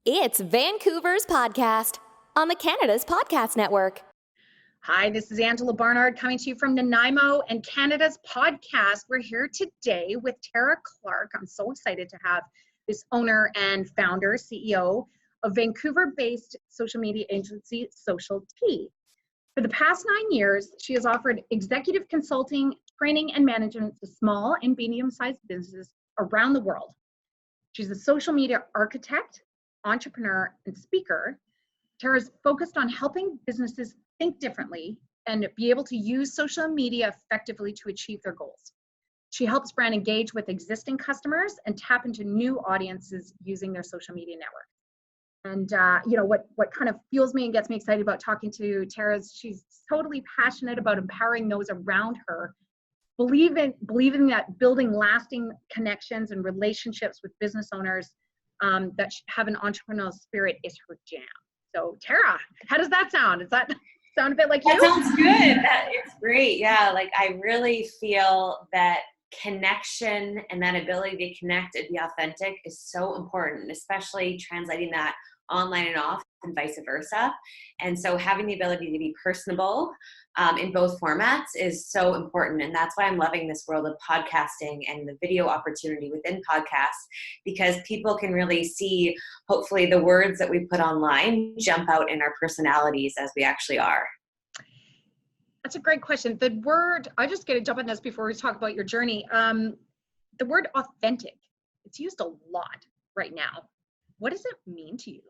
It's Vancouver's podcast on the Canada's Podcast Network. Hi, this is Angela Barnard coming to you from Nanaimo and Canada's podcast. We're here today with Tara Clark. I'm so excited to have this owner and founder, CEO of Vancouver-based social media agency, Social Tea. For the past 9 years, she has offered executive consulting, training, and management to small and medium-sized businesses around the world. She's a social media architect, entrepreneur, and speaker. Tara's focused on helping businesses think differently and be able to use social media effectively to achieve their goals. She helps brands engage with existing customers and tap into new audiences using their social media network. And what kind of fuels me and gets me excited about talking to Tara is she's totally passionate about empowering those around her, believing that building lasting connections and relationships with business owners that have an entrepreneurial spirit is her jam. So Tara, how does that sound? Does that sound a bit like you? That sounds good. It's great. Yeah, like I really feel that connection and that ability to connect and be authentic is so important, especially translating that online and off and vice versa. And so having the ability to be personable in both formats is so important. And that's why I'm loving this world of podcasting and the video opportunity within podcasts, because people can really see, hopefully, the words that we put online jump out in our personalities as we actually are. That's a great question. The word, I just get to jump on this before we talk about your journey. The word authentic, it's used a lot right now. What does it mean to you?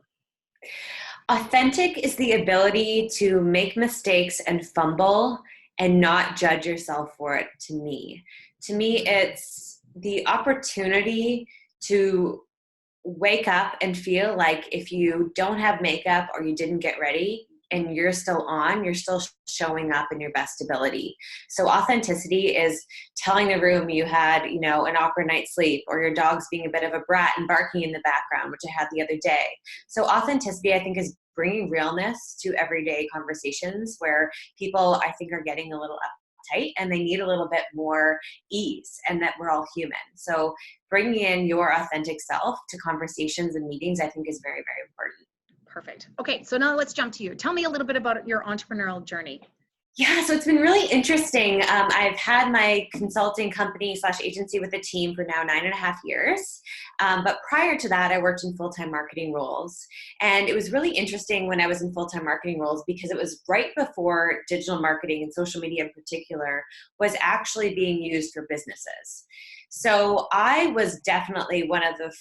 Authentic is the ability to make mistakes and fumble and not judge yourself for it. To me, it's the opportunity to wake up and feel like if you don't have makeup or you didn't get ready and you're still showing up in your best ability. So authenticity is telling the room you had, an awkward night's sleep, or your dog's being a bit of a brat and barking in the background, which I had the other day. So authenticity, I think, is bringing realness to everyday conversations where people, I think, are getting a little uptight and they need a little bit more ease, and that we're all human. So bringing in your authentic self to conversations and meetings, I think, is very, very important. Perfect. Okay, so now let's jump to you. Tell me a little bit about your entrepreneurial journey. Yeah, so it's been really interesting. I've had my consulting company / agency with a team for now 9.5 years. But prior to that, I worked in full-time marketing roles. And it was really interesting when I was in full-time marketing roles because it was right before digital marketing and social media in particular was actually being used for businesses. So I was definitely one of the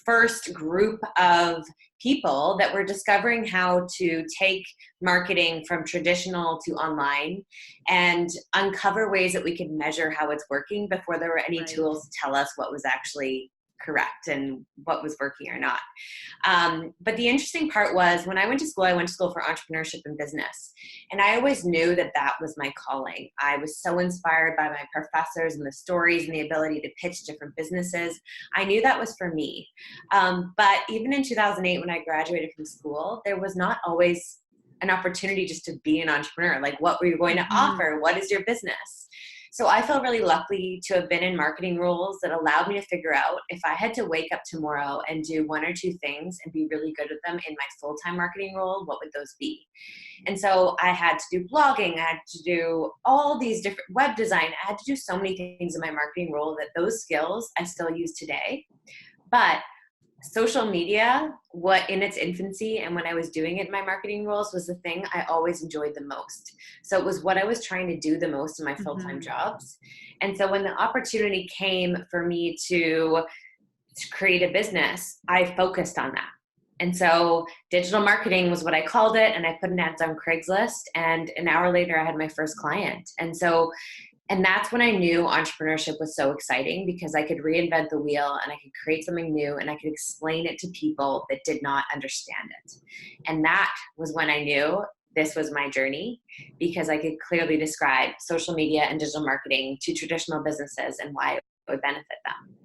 first group of people that were discovering how to take marketing from traditional to online and uncover ways that we could measure how it's working before there were any tools to tell us what was actually correct and what was working or not. But the interesting part was when I went to school for entrepreneurship and business. And I always knew that that was my calling. I was so inspired by my professors and the stories and the ability to pitch different businesses. I knew that was for me. But even in 2008, when I graduated from school, there was not always an opportunity just to be an entrepreneur. Like, what were you going to offer? What is your business? So I feel really lucky to have been in marketing roles that allowed me to figure out if I had to wake up tomorrow and do one or two things and be really good at them in my full-time marketing role, what would those be? And so I had to do blogging, I had to do all these different web design, I had to do so many things in my marketing role that those skills I still use today. But social media, what in its infancy and when I was doing it in my marketing roles, was the thing I always enjoyed the most. So it was what I was trying to do the most in my full-time jobs. And so when the opportunity came for me to create a business, I focused on that. And so digital marketing was what I called it. And I put an ads on Craigslist, and an hour later I had my first client. And that's when I knew entrepreneurship was so exciting, because I could reinvent the wheel and I could create something new and I could explain it to people that did not understand it. And that was when I knew this was my journey, because I could clearly describe social media and digital marketing to traditional businesses and why it would benefit them.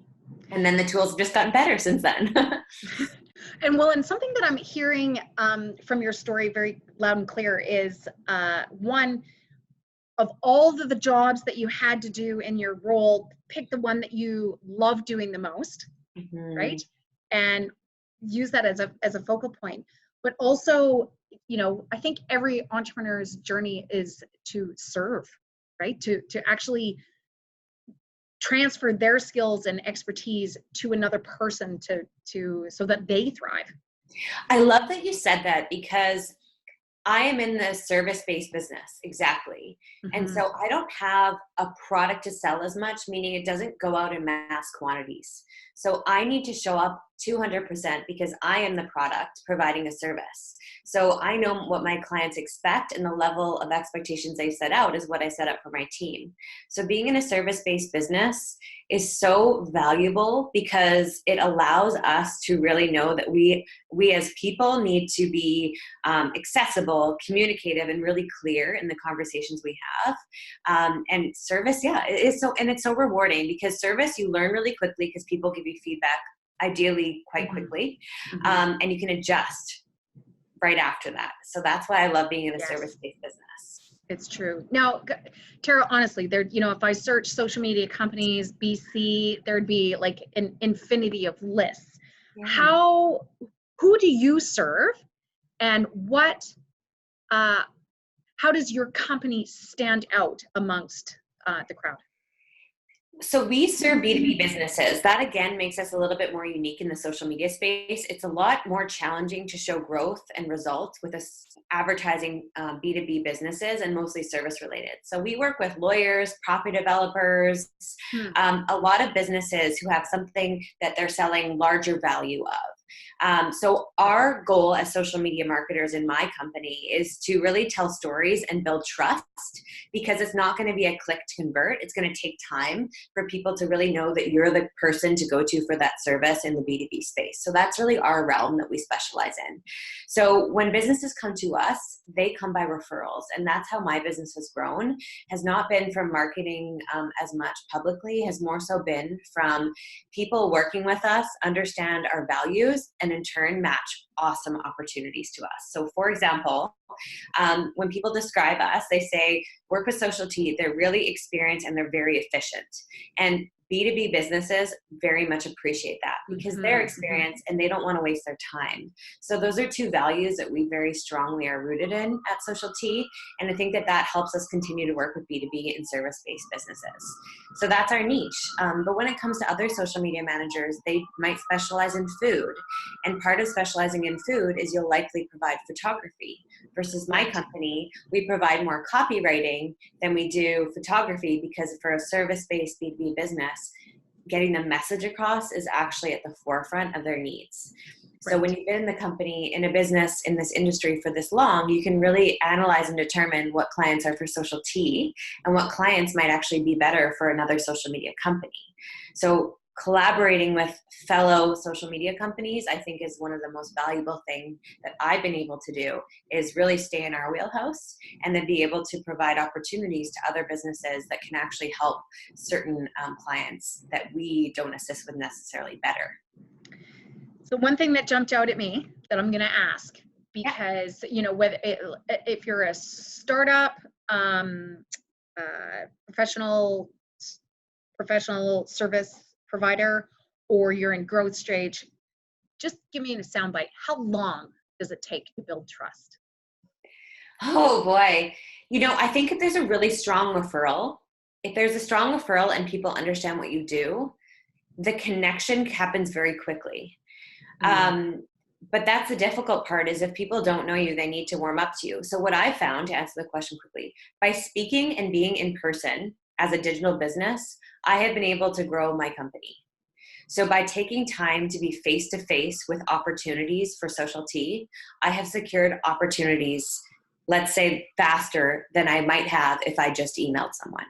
And then the tools have just gotten better since then. And something that I'm hearing from your story very loud and clear is one, of all the jobs that you had to do in your role, pick the one that you love doing the most, right? And use that as a focal point. But also, I think every entrepreneur's journey is to serve, right? To actually transfer their skills and expertise to another person so that they thrive. I love that you said that, because I am in the service-based business, exactly. And so I don't have a product to sell as much, meaning it doesn't go out in mass quantities. So I need to show up 200% because I am the product providing a service. So I know what my clients expect, and the level of expectations they set out is what I set up for my team. So being in a service-based business is so valuable because it allows us to really know that we as people need to be accessible, communicative, and really clear in the conversations we have. And service, it's so rewarding, because service, you learn really quickly because people give you feedback, ideally quite quickly, and you can adjust right after that. So that's why I love being in a service-based business. It's true. Now, Tara, honestly, if I search social media companies, BC, there'd be like an infinity of lists. Yeah. Who do you serve, and how does your company stand out amongst the crowd? So we serve B2B businesses. That again makes us a little bit more unique in the social media space. It's a lot more challenging to show growth and results with advertising B2B businesses, and mostly service related. So we work with lawyers, property developers, a lot of businesses who have something that they're selling larger value of. So our goal as social media marketers in my company is to really tell stories and build trust, because it's not going to be a click to convert. It's going to take time for people to really know that you're the person to go to for that service in the B2B space. So that's really our realm that we specialize in. So when businesses come to us, they come by referrals. And that's how my business has grown, has not been from marketing as much publicly, has more so been from people working with us, understand our values, and in turn match awesome opportunities to us. So for example, when people describe us, they say, work with Social T, they're really experienced and they're very efficient. And B2B businesses very much appreciate that, because they're experienced and they don't want to waste their time. So those are two values that we very strongly are rooted in at Social T. And I think that helps us continue to work with B2B and service-based businesses. So that's our niche. But when it comes to other social media managers, they might specialize in food. And part of specializing in food is you'll likely provide photography. Versus my company, we provide more copywriting than we do photography, because for a service-based B2B business, getting the message across is actually at the forefront of their needs. Right. So when you've been in the company, in a business, in this industry for this long, you can really analyze and determine what clients are for Social T and what clients might actually be better for another social media company. So collaborating with fellow social media companies, I think, is one of the most valuable things that I've been able to do, is really stay in our wheelhouse and then be able to provide opportunities to other businesses that can actually help certain clients that we don't assist with necessarily better. So one thing that jumped out at me that I'm going to ask, because, whether if you're a startup, professional service provider, or you're in growth stage, just give me a soundbite. How long does it take to build trust? Oh boy. I think if there's a really strong referral, and people understand what you do, the connection happens very quickly. But that's the difficult part, is if people don't know you, they need to warm up to you. So what I found, to answer the question quickly, by speaking and being in person as a digital business, I have been able to grow my company. So by taking time to be face-to-face with opportunities for Social T, I have secured opportunities, let's say, faster than I might have if I just emailed someone.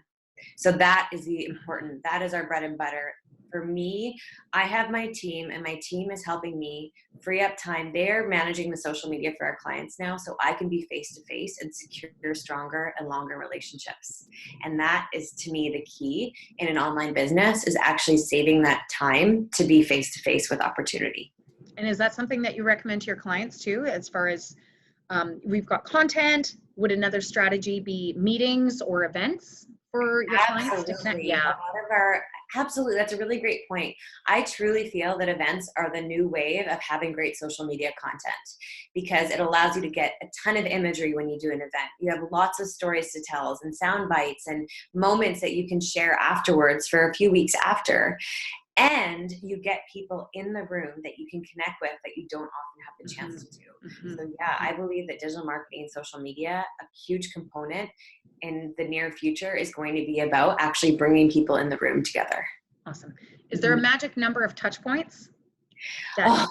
So that is our bread and butter. For me, I have my team, and my team is helping me free up time. They're managing the social media for our clients now, so I can be face-to-face and secure stronger and longer relationships. And that is, to me, the key in an online business, is actually saving that time to be face-to-face with opportunity. And is that something that you recommend to your clients too, as far as we've got content? Would another strategy be meetings or events for your clients to connect? Absolutely. A Yeah. lot of our, absolutely. That's a really great point. I truly feel that events are the new wave of having great social media content because it allows you to get a ton of imagery when you do an event. You have lots of stories to tell and sound bites and moments that you can share afterwards for a few weeks after. And you get people in the room that you can connect with that you don't often have the chance to do. So yeah, I believe that digital marketing and social media, a huge component in the near future is going to be about actually bringing people in the room together. Awesome. Is there a magic number of touch points? Oh,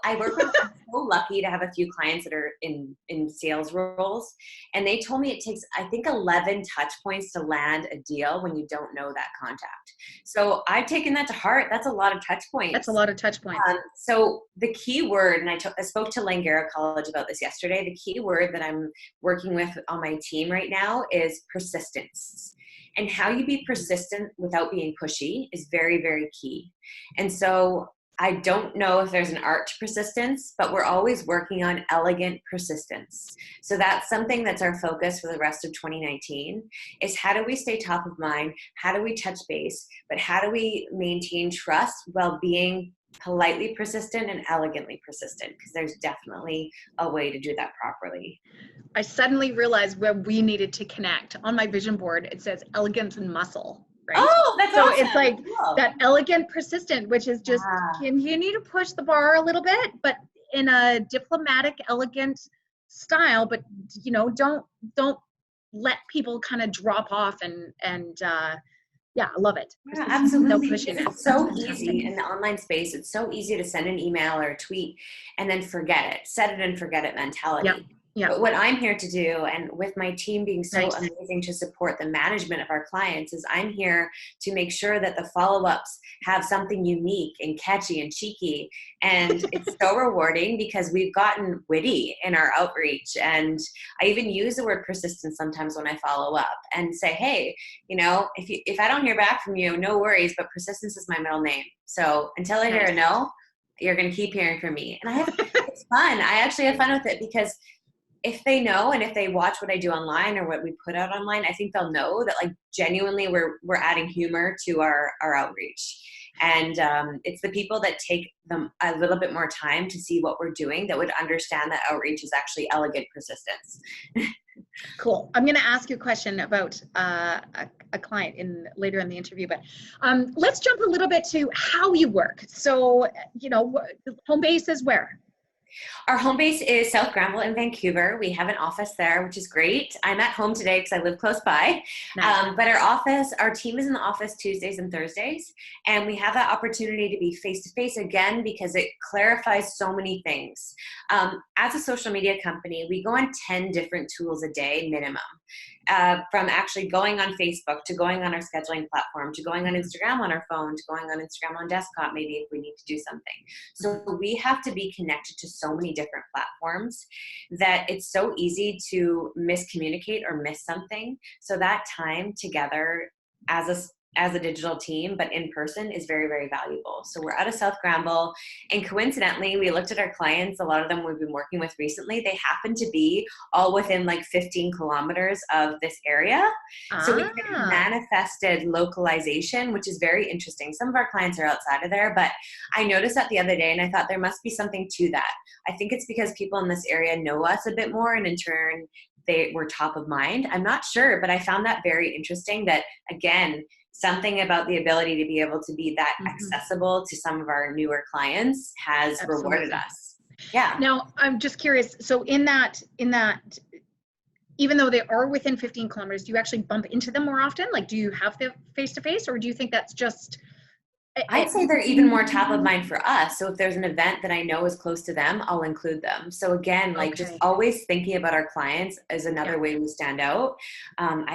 I work with, I'm so lucky to have a few clients that are in sales roles. And they told me it takes, I think, 11 touch points to land a deal when you don't know that contact. So I've taken that to heart. That's a lot of touch points. That's a lot of touch points. So the key word, and I spoke to Langara College about this yesterday, the key word that I'm working with on my team right now is persistence. And how you be persistent without being pushy is very, very key. And so I don't know if there's an art to persistence, but we're always working on elegant persistence. So that's something that's our focus for the rest of 2019 is how do we stay top of mind? How do we touch base? But how do we maintain trust while being politely persistent and elegantly persistent? Because there's definitely a way to do that properly. I suddenly realized where we needed to connect. On my vision board, it says elegance and muscle. Right? Oh, that's so awesome. It's like cool. That elegant persistent, which is just you need to push the bar a little bit, but in a diplomatic, elegant style. But don't let people kind of drop off and yeah, I love it. Yeah, absolutely. No pushiness. It's so easy in the online space. It's so easy to send an email or a tweet and then forget it. Set it and forget it mentality. Yep. Yeah. But what I'm here to do, and with my team being so Nice. amazing to support the management of our clients, is I'm here to make sure that the follow-ups have something unique and catchy and cheeky. And it's so rewarding because we've gotten witty in our outreach. And I even use the word persistence sometimes when I follow up and say, hey, if I don't hear back from you, no worries, but persistence is my middle name. So until I hear a no, you're going to keep hearing from me. And it's fun. I actually have fun with it because if they know and if they watch what I do online or what we put out online, I think they'll know that like genuinely we're adding humor to our outreach. And it's the people that take them a little bit more time to see what we're doing that would understand that outreach is actually elegant persistence. Cool. I'm going to ask you a question about a client later in the interview, but let's jump a little bit to how you work. So, home base is where? Our home base is South Granville in Vancouver. We have an office there, which is great. I'm at home today because I live close by. Nice. But our team is in the office Tuesdays and Thursdays. And we have that opportunity to be face-to-face again because it clarifies so many things. As a social media company, we go on 10 different tools a day minimum. From actually going on Facebook to going on our scheduling platform to going on Instagram on our phone to going on Instagram on desktop, maybe if we need to do something. So we have to be connected to so many different platforms that it's so easy to miscommunicate or miss something. So that time together as a digital team, but in person is very, very valuable. So we're out of South Granville, and coincidentally, we looked at our clients, a lot of them we've been working with recently, they happen to be all within like 15 kilometers of this area. So we kind of manifested localization, which is very interesting. Some of our clients are outside of there, but I noticed that the other day and I thought there must be something to that. I think it's because people in this area know us a bit more, and in turn, they were top of mind. I'm not sure, but I found that very interesting that, again, something about the ability to be able to be that accessible to some of our newer clients has rewarded us. Yeah. Now, I'm just curious. So in that, even though they are within 15 kilometers, do you actually bump into them more often? Like, do you have the face-to-face, or do you think that's just... I'd say they're even more top of mind for us. So if there's an event that I know is close to them, I'll include them. So again, just always thinking about our clients is another way we stand out. I'm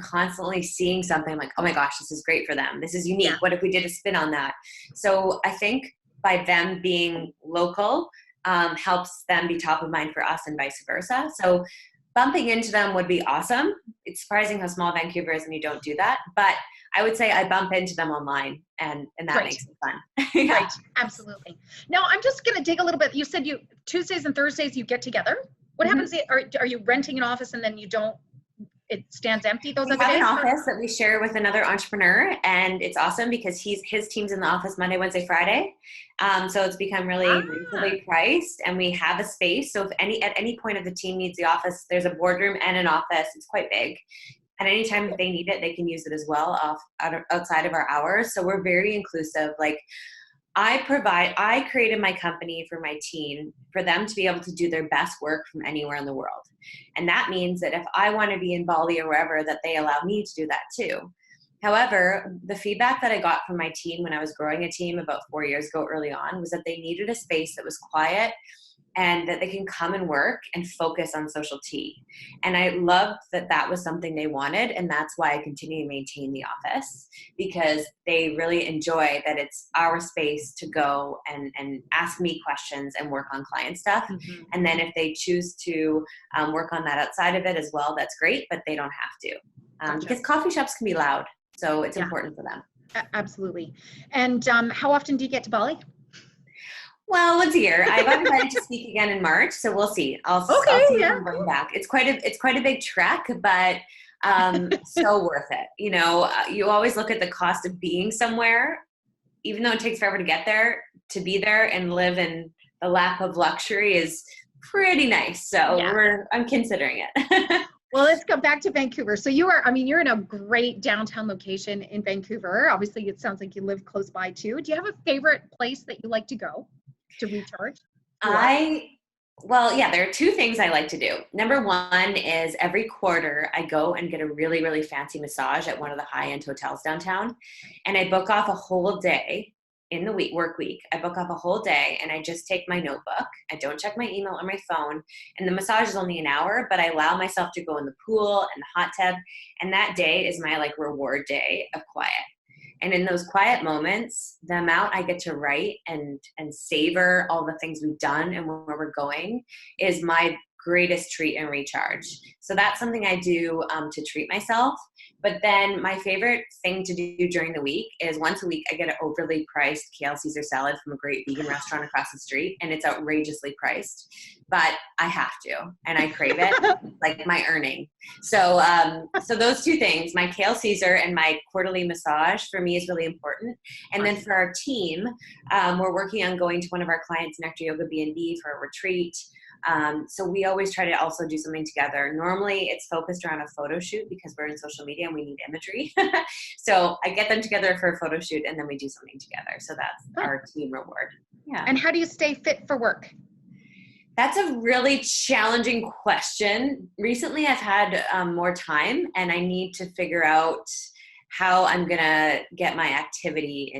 constantly seeing something like, oh my gosh, this is great for them. This is unique. What if we did a spin on that? So I think by them being local helps them be top of mind for us and vice versa. So bumping into them would be awesome. It's surprising how small Vancouver is and you don't do that. But I would say I bump into them online and that makes it fun. Right, absolutely. Now, I'm just going to dig a little bit. You said Tuesdays and Thursdays you get together. What happens? Are you renting an office and then you don't it stands empty those We other have days? an office that we share with another entrepreneur, and it's awesome because his team's in the office Monday, Wednesday, Friday. So it's become really reasonably priced, and we have a space. So if at any point of the team needs the office, there's a boardroom and an office. It's quite big. And anytime they need it, they can use it as well outside of our hours. So we're very inclusive. Like I created my company for my team, for them to be able to do their best work from anywhere in the world. And that means that if I want to be in Bali or wherever, that they allow me to do that too. However, the feedback that I got from my team when I was growing a team about 4 years ago early on was that they needed a space that was quiet and that they can come and work and focus on social tea. And I loved that that was something they wanted. And that's why I continue to maintain the office, because they really enjoy that it's our space to go and ask me questions and work on client stuff. Mm-hmm. And then if they choose to work on that outside of it as well, that's great, but they don't have to. Gotcha. Because coffee shops can be loud. So it's important for them. Absolutely. And how often do you get to Bali? Well, once a year. I got invited to speak again in March, so we'll see. I'll see if I'm going back. It's quite a big trek, but so worth it. You know, you always look at the cost of being somewhere, even though it takes forever to get there. To be there and live in the lap of luxury is pretty nice. So I'm considering it. Well, let's go back to Vancouver. So you're in a great downtown location in Vancouver. Obviously, it sounds like you live close by too. Do you have a favorite place that you like to go to recharge? There are two things I like to do. Number one is every quarter I go and get a really, really fancy massage at one of the high-end hotels downtown. And I book off a whole day in the work week. I book off a whole day and I just take my notebook. I don't check my email or my phone. And the massage is only an hour, but I allow myself to go in the pool and the hot tub. And that day is my reward day of quiet. And in those quiet moments, the amount I get to write and savor all the things we've done and where we're going is my greatest treat and recharge. So that's something I do to treat myself. But then my favorite thing to do during the week is once a week I get an overly priced kale Caesar salad from a great vegan restaurant across the street, and it's outrageously priced, but I have to, and I crave it like my earning. So those two things, my kale Caesar and my quarterly massage, for me is really important. And then for our team, we're working on going to one of our clients, Nectar Yoga B&B, for a retreat. So we always try to also do something together. Normally it's focused around a photo shoot because we're in social media and we need imagery. So I get them together for a photo shoot and then we do something together. So that's our team reward. Yeah. And how do you stay fit for work? That's a really challenging question. Recently I've had more time and I need to figure out how I'm going to get my activity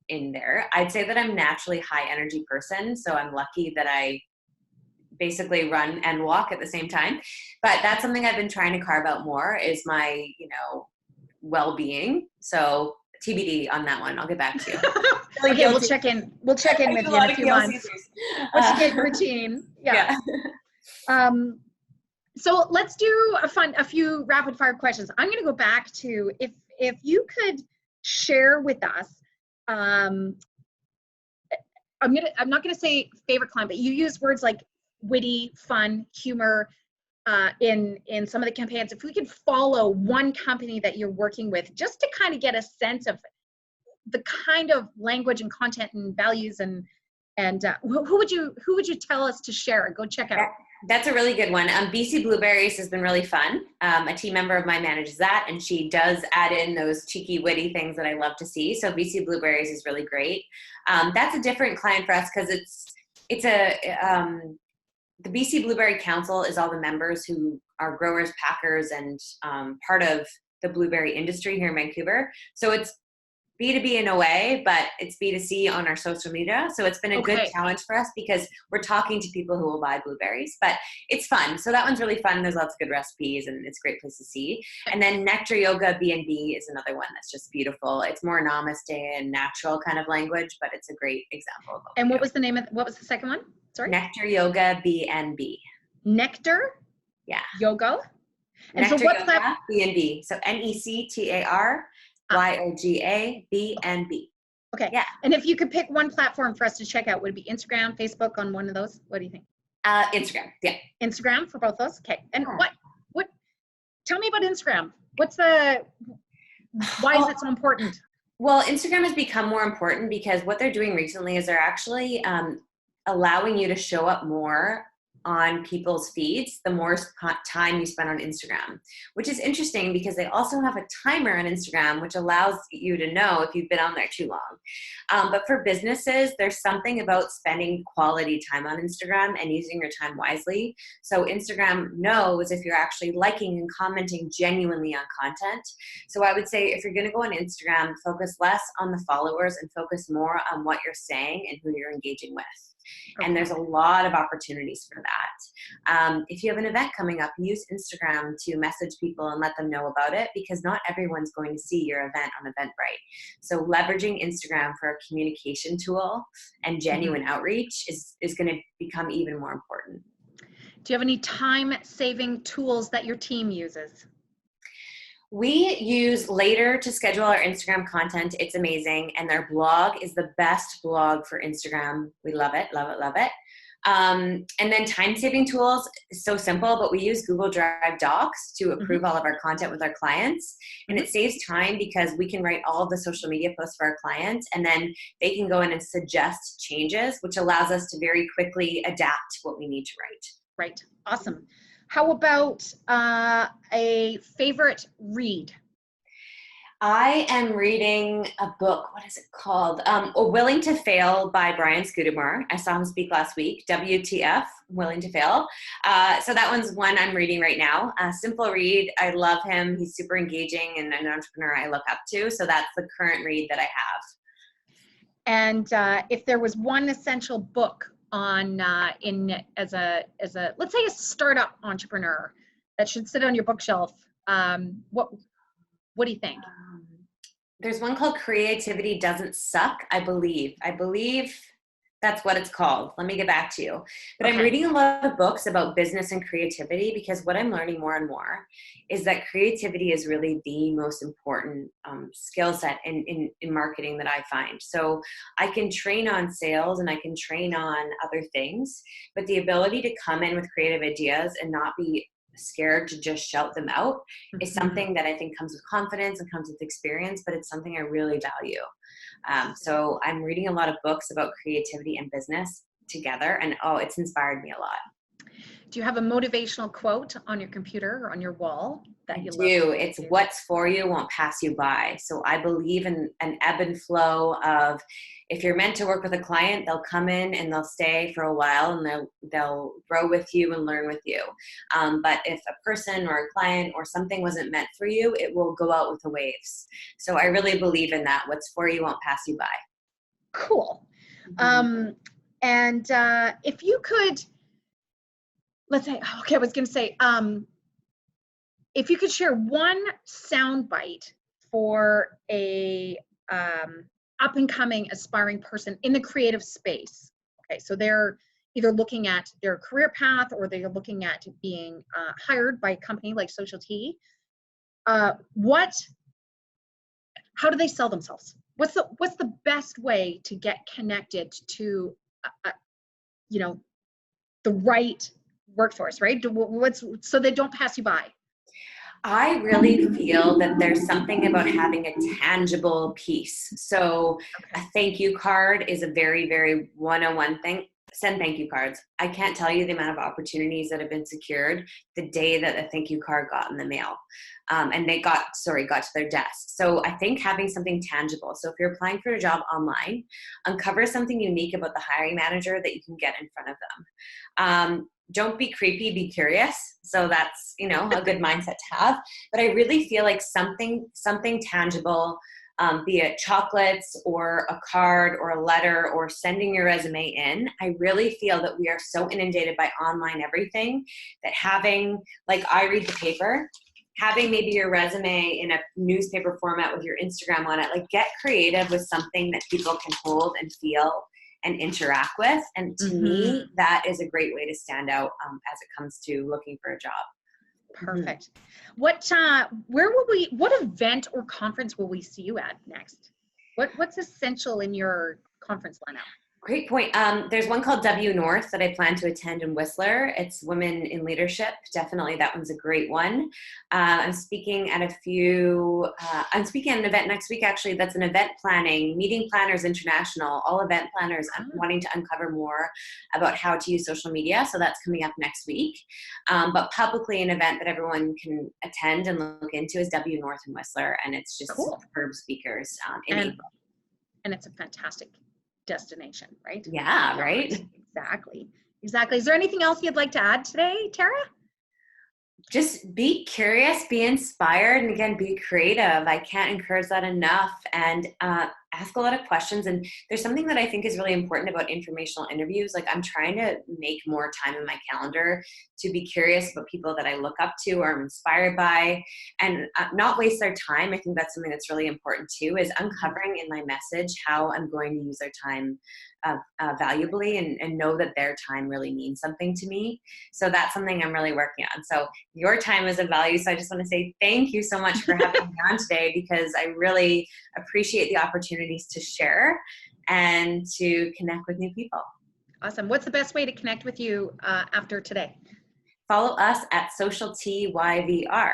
in there. I'd say that I'm naturally a high energy person. So I'm lucky that I basically run and walk at the same time. But that's something I've been trying to carve out more is my, well-being. So TBD on that one. I'll get back to you. Okay, we'll check in with you in a few months. What's your good routine? Yeah. So let's do a few rapid fire questions. I'm going to go back to if you could share with us, I'm not going to say favorite client, but you use words like witty, fun, humor in some of the campaigns. If we could follow one company that you're working with, just to kind of get a sense of the kind of language and content and values and who would you tell us to share? Go check out. That's a really good one. BC Blueberries has been really fun. A team member of mine manages that, and she does add in those cheeky, witty things that I love to see. So BC Blueberries is really great. That's a different client for us because the BC Blueberry Council is all the members who are growers, packers, and part of the blueberry industry here in Vancouver. So it's B2B in a way, but it's B2C on our social media. So it's been a good challenge for us because we're talking to people who will buy blueberries, but it's fun. So that one's really fun. There's lots of good recipes and it's a great place to see. And then Nectar Yoga B&B is another one that's just beautiful. It's more namaste and natural kind of language, but it's a great example of what was the second one? Sorry? Nectar Yoga B&B. Nectar? Yeah. Yoga? And Nectar so what Yoga B&B. So NECTAR YOGA B&B. Okay. Yeah. And if you could pick one platform for us to check out, would it be Instagram, Facebook, on one of those? What do you think? Instagram. Yeah. Instagram for both those? Okay. And what tell me about Instagram. Why is it so important? Well, Instagram has become more important because what they're doing recently is they're actually allowing you to show up more on people's feeds the more time you spend on Instagram, which is interesting because they also have a timer on Instagram, which allows you to know if you've been on there too long. But for businesses, there's something about spending quality time on Instagram and using your time wisely. So Instagram knows if you're actually liking and commenting genuinely on content. So I would say if you're going to go on Instagram, focus less on the followers and focus more on what you're saying and who you're engaging with. Okay. And there's a lot of opportunities for that. If you have an event coming up, use Instagram to message people and let them know about it, because not everyone's going to see your event on Eventbrite. So leveraging Instagram for a communication tool and genuine outreach is going to become even more important. Do you have any time-saving tools that your team uses? We use Later to schedule our Instagram content. It's amazing. And their blog is the best blog for Instagram. We love it, love it, love it. And then time-saving tools, so simple, but we use Google Drive Docs to approve all of our content with our clients. And it saves time because we can write all of the social media posts for our clients, and then they can go in and suggest changes, which allows us to very quickly adapt what we need to write. Right. Awesome. How about a favorite read? I am reading a book. What is it called? Willing to Fail by Brian Scudamore. I saw him speak last week. WTF, Willing to Fail. So that one's one I'm reading right now. Simple read. I love him. He's super engaging and an entrepreneur I look up to. So that's the current read that I have. And if there was one essential book on as a let's say a startup entrepreneur that should sit on your bookshelf, what do you think? There's one called Creativity Doesn't Suck, I believe that's what it's called. Let me get back to you. But okay. I'm reading a lot of books about business and creativity, because what I'm learning more and more is that creativity is really the most important skill set in marketing that I find. So I can train on sales and I can train on other things, but the ability to come in with creative ideas and not be scared to just shout them out is something that I think comes with confidence and comes with experience, but it's something I really value. So I'm reading a lot of books about creativity and business together, and it's inspired me a lot. Do you have a motivational quote on your computer or on your wall that you love? I do. It's what's for you won't pass you by. So I believe in an ebb and flow of, if you're meant to work with a client, they'll come in and they'll stay for a while and they'll grow with you and learn with you. But if a person or a client or something wasn't meant for you, it will go out with the waves. So I really believe in that. What's for you won't pass you by. Cool. And if you could, let's say, okay, I was going to say, if you could share one soundbite for a up and coming aspiring person in the creative space. Okay, so they're either looking at their career path or they're looking at being hired by a company like Social Tea. How do they sell themselves? What's the best way to get connected to, the right workforce, right? So they don't pass you by? I really feel that there's something about having a tangible piece. So a thank you card is a very, very one-on-one thing. Send thank you cards. I can't tell you the amount of opportunities that have been secured the day that a thank you card got in the mail. And they got to their desk. So I think having something tangible. So if you're applying for a job online, uncover something unique about the hiring manager that you can get in front of them. Don't be creepy, be curious. So that's, a good mindset to have. But I really feel like something tangible, be it chocolates or a card or a letter or sending your resume in. I really feel that we are so inundated by online everything that having, like I read the paper, having maybe your resume in a newspaper format with your Instagram on it, like get creative with something that people can hold and feel and interact with. And to me, that is a great way to stand out as it comes to looking for a job. Perfect. What event or conference will we see you at next? What's essential in your conference lineup? Great point. There's one called W North that I plan to attend in Whistler. It's Women in Leadership. Definitely, that one's a great one. I'm speaking at I'm speaking at an event next week, actually, that's an event planning, Meeting Planners International, all event planners wanting to uncover more about how to use social media. So that's coming up next week. But publicly, an event that everyone can attend and look into is W North in Whistler. And it's just superb speakers in April. And it's a fantastic destination, right? Yeah, right? Exactly. Is there anything else you'd like to add today, Tara? Just be curious, be inspired, and again, be creative. I can't encourage that enough. And ask a lot of questions. And there's something that I think is really important about informational interviews. Like, I'm trying to make more time in my calendar to be curious about people that I look up to or I'm inspired by, and not waste their time. I think that's something that's really important too, is uncovering in my message how I'm going to use their time valuably, and know that their time really means something to me. So that's something I'm really working on. So your time is of value. So I just want to say thank you so much for having me on today, because I really appreciate the opportunities to share and to connect with new people. Awesome. What's the best way to connect with you after today? Follow us at SocialTYVR.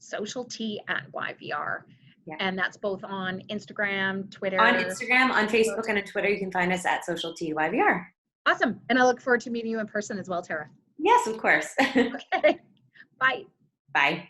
SocialT@YVR. Yeah. And that's both on Instagram, Twitter. On Instagram, on Facebook, and on Twitter, you can find us at SocialTYVR. Awesome. And I look forward to meeting you in person as well, Tara. Yes, of course. Okay. Bye. Bye.